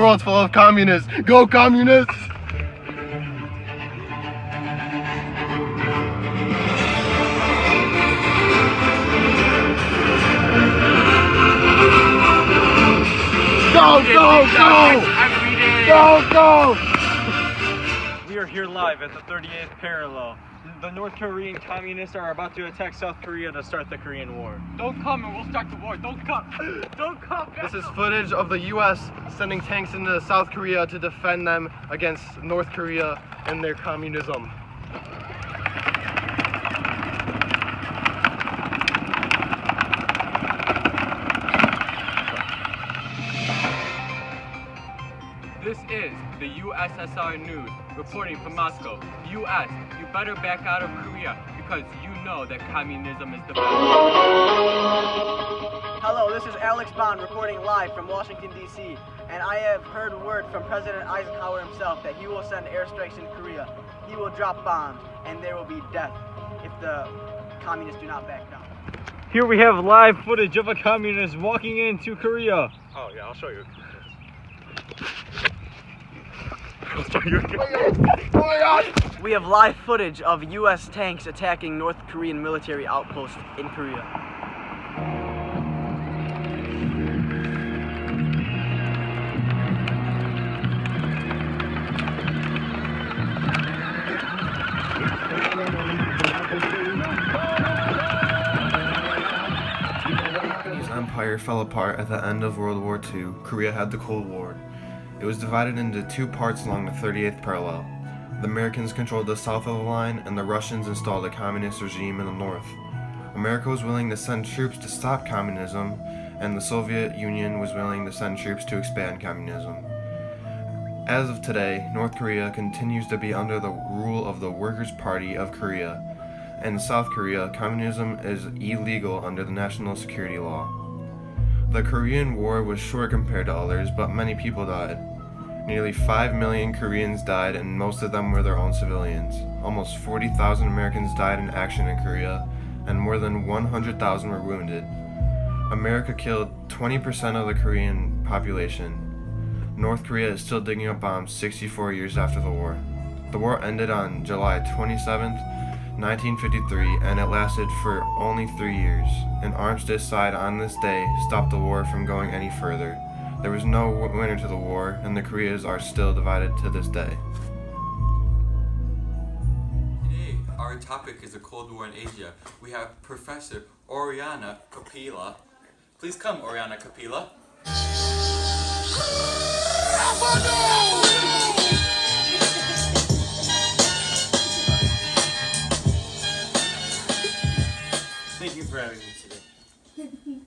world's full of communists. Go communists! Go, go, go! Go, go! We are here live at the 38th parallel. The North Korean communists are about to attack South Korea to start the Korean War. Don't come and we'll start the war. Don't come. Don't come. This is footage of the U.S. sending tanks into South Korea to defend them against North Korea and their communism. This is the USSR News reporting from Moscow. U.S., you better back out of Korea because you know that communism is the best. Hello, this is Alex Bond reporting live from Washington, D.C. And I have heard word from President Eisenhower himself that he will send airstrikes in Korea. He will drop bombs and there will be death if the communists do not back down. Here we have live footage of a communist walking into Korea. Oh yeah, I'll show you. We have live footage of U.S. tanks attacking North Korean military outposts in Korea. Japanese Empire fell apart at the end of World War II. Korea had the Cold War. It was divided into two parts along the 38th parallel. The Americans controlled the south of the line, and the Russians installed a communist regime in the north. America was willing to send troops to stop communism, and the Soviet Union was willing to send troops to expand communism. As of today, North Korea continues to be under the rule of the Workers' Party of Korea, and in South Korea, communism is illegal under the national security law. The Korean War was short compared to others, but many people died. Nearly 5 million Koreans died, and most of them were their own civilians. Almost 40,000 Americans died in action in Korea, and more than 100,000 were wounded. America killed 20% of the Korean population. North Korea is still digging up bombs 64 years after the war. The war ended on July 27th, 1953, and it lasted for only 3 years. An armistice signed on this day stopped the war from going any further. There was no winner to the war, and the Koreas are still divided to this day. Today, our topic is the Cold War in Asia. We have Professor Oriana Kapila. Please come, Oriana Kapila. Thank you for having me today.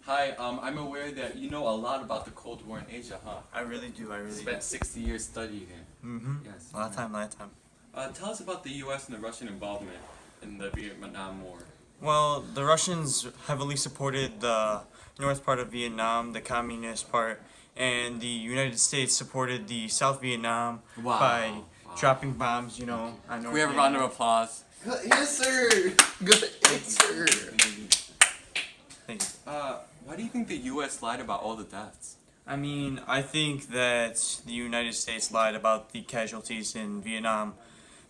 Hi, I'm aware that you know a lot about the Cold War in Asia, huh? I really do. Spent 60 years studying it. Mm-hmm. Yes. A lot of time. Tell us about the U.S. and the Russian involvement in the Vietnam War. Well, the Russians heavily supported the north part of Vietnam, the communist part, and the United States supported the South Vietnam by dropping bombs, on North Can we have a round of applause? Yes, sir! Good answer! Thank you. Why do you think the U.S. lied about all the deaths? I mean, I think that the United States lied about the casualties in Vietnam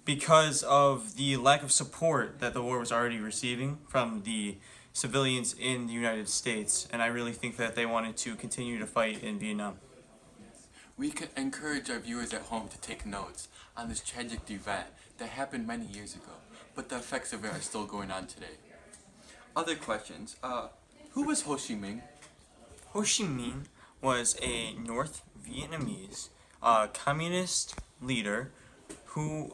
because of the lack of support that the war was already receiving from the civilians in the United States, and I really think that they wanted to continue to fight in Vietnam. We can encourage our viewers at home to take notes on this tragic event that happened many years ago, but the effects of it are still going on today. Other questions. Who was Ho Chi Minh? Ho Chi Minh was a North Vietnamese communist leader who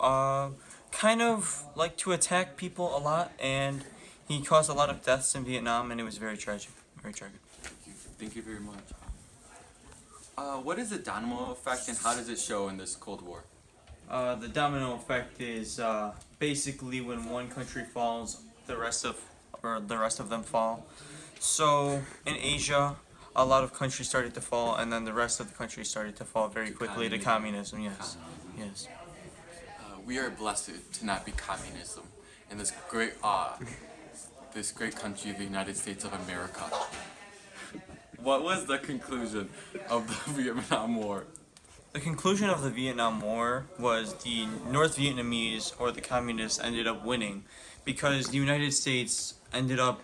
kind of liked to attack people a lot, and he caused a lot of deaths in Vietnam, and it was very tragic. Very tragic. Thank you very much. What is the domino effect and how does it show in this Cold War? The domino effect is basically when one country falls, the rest of them fall. So in Asia, a lot of countries started to fall, and then the rest of the countries started to fall very quickly to communism. Yes, yes. We are blessed to not be communism in this great country, the United States of America. What was the conclusion of the Vietnam War? The conclusion of the Vietnam War was the North Vietnamese, or the communists, ended up winning because the United States ended up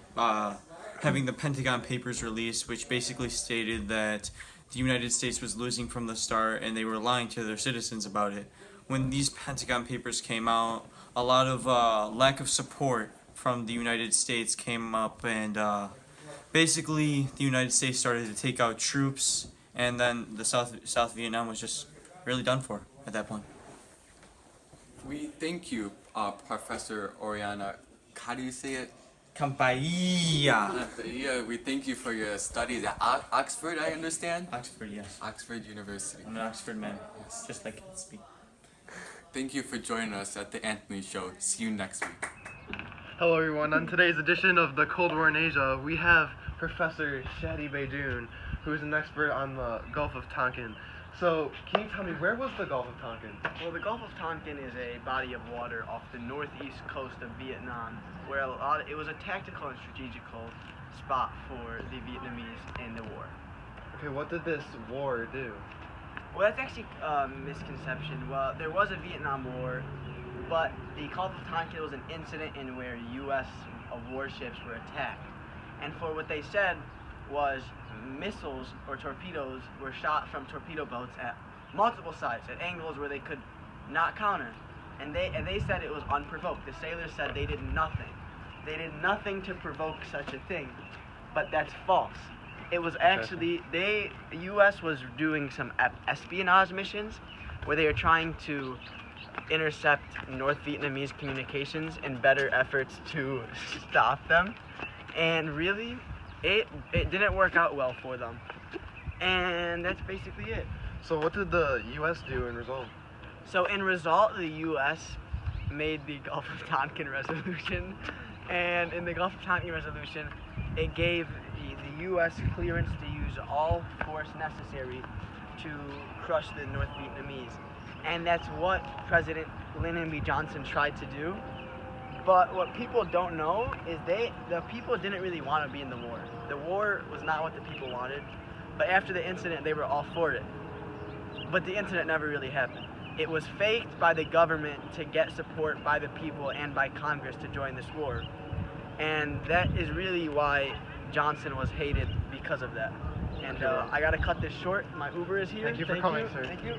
having the Pentagon Papers released, which basically stated that the United States was losing from the start and they were lying to their citizens about it. When these Pentagon Papers came out, a lot of lack of support from the United States came up, and basically the United States started to take out troops, and then the South Vietnam was just really done for at that point. We thank you, Professor Oriana. How do you say it? Campaia. Yeah, we thank you for your studies at Oxford, I understand? Oxford, yes. Oxford University. I'm an Oxford man, just like it speak. Thank you for joining us at the Anthony Show. See you next week. Hello everyone, on today's edition of the Cold War in Asia, we have Professor Shadi Baidoon, who is an expert on the Gulf of Tonkin. So, can you tell me, where was the Gulf of Tonkin? Well, the Gulf of Tonkin is a body of water off the northeast coast of Vietnam, where it was a tactical and strategical spot for the Vietnamese in the war. Okay, what did this war do? Well, that's actually a misconception. Well, there was a Vietnam War, but the Gulf of Tonkin was an incident in where U.S. warships were attacked. And for what they said was missiles or torpedoes were shot from torpedo boats at multiple sites, at angles where they could not counter. And they said it was unprovoked. The sailors said they did nothing. They did nothing to provoke such a thing. But that's false. It was actually, the U.S. was doing some espionage missions where they were trying to intercept North Vietnamese communications in better efforts to stop them. And really, it didn't work out well for them. And that's basically it. So what did the U.S. do in result? So in result, the U.S. made the Gulf of Tonkin Resolution. And in the Gulf of Tonkin Resolution, it gave the U.S. clearance to use all force necessary to crush the North Vietnamese. And that's what President Lyndon B. Johnson tried to do. But what people don't know is the people didn't really want to be in the war. The war was not what the people wanted. But after the incident, they were all for it. But the incident never really happened. It was faked by the government to get support by the people and by Congress to join this war. And that is really why Johnson was hated because of that. And I gotta cut this short. My Uber is here. Thank you for coming, sir. Thank you.